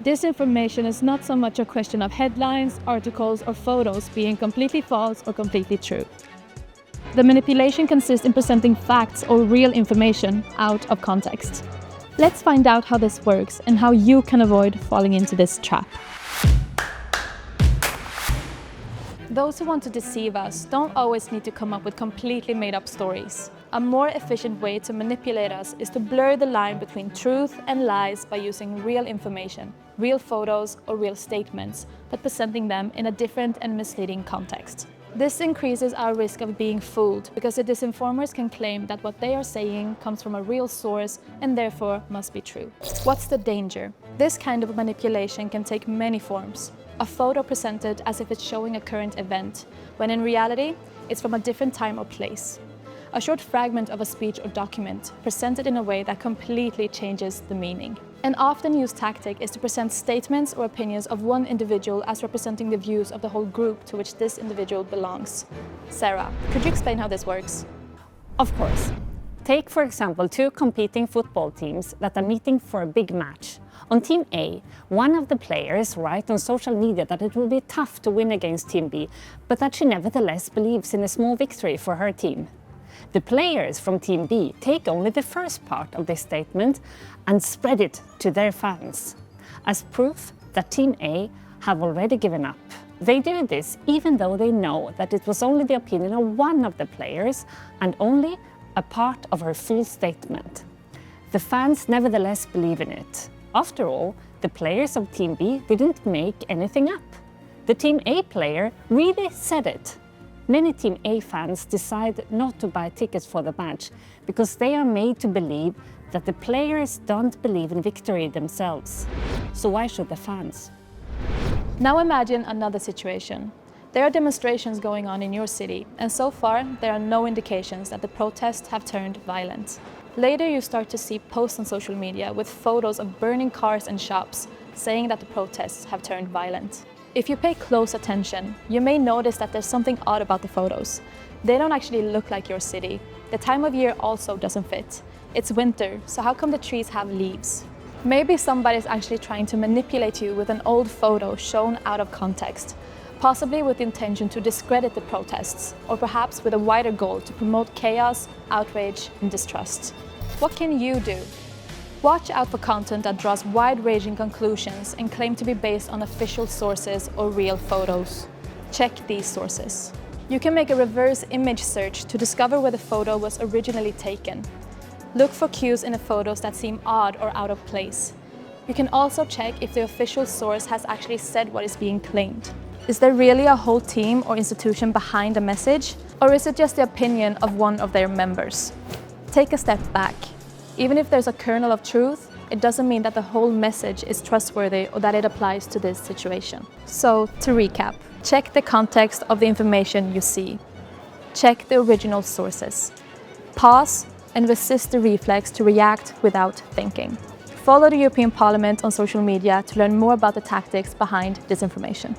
Disinformation is not so much a question of headlines, articles, or photos being completely false or completely true. The manipulation consists in presenting facts or real information out of context. Let's find out how this works and how you can avoid falling into this trap. Those who want to deceive us don't always need to come up with completely made-up stories. A more efficient way to manipulate us is to blur the line between truth and lies by using real information, real photos or real statements, but presenting them in a different and misleading context. This increases our risk of being fooled because the disinformers can claim that what they are saying comes from a real source and therefore must be true. What's the danger? This kind of manipulation can take many forms. A photo presented as if it's showing a current event, when in reality, it's from a different time or place. A short fragment of a speech or document presented in a way that completely changes the meaning. An often used tactic is to present statements or opinions of one individual as representing the views of the whole group to which this individual belongs. Sarah, could you explain how this works? Of course. Take, for example, two competing football teams that are meeting for a big match. On Team A, one of the players writes on social media that it will be tough to win against Team B, but that she nevertheless believes in a small victory for her team. The players from Team B take only the first part of this statement and spread it to their fans, as proof that Team A have already given up. They do this even though they know that it was only the opinion of one of the players and only a part of her full statement. The fans nevertheless believe in it. After all, the players of Team B didn't make anything up. The Team A player really said it. Many Team A fans decide not to buy tickets for the match because they are made to believe that the players don't believe in victory themselves. So why should the fans? Now imagine another situation. There are demonstrations going on in your city, and so far there are no indications that the protests have turned violent. Later you start to see posts on social media with photos of burning cars and shops, saying that the protests have turned violent. If you pay close attention, you may notice that there's something odd about the photos. They don't actually look like your city. The time of year also doesn't fit. It's winter, so how come the trees have leaves? Maybe somebody's actually trying to manipulate you with an old photo shown out of context, possibly with the intention to discredit the protests, or perhaps with a wider goal to promote chaos, outrage, and distrust. What can you do? Watch out for content that draws wide-ranging conclusions and claim to be based on official sources or real photos. Check these sources. You can make a reverse image search to discover where the photo was originally taken. Look for cues in the photos that seem odd or out of place. You can also check if the official source has actually said what is being claimed. Is there really a whole team or institution behind a message? Or is it just the opinion of one of their members? Take a step back. Even if there's a kernel of truth, it doesn't mean that the whole message is trustworthy or that it applies to this situation. So, to recap, check the context of the information you see. Check the original sources. Pause and resist the reflex to react without thinking. Follow the European Parliament on social media to learn more about the tactics behind disinformation.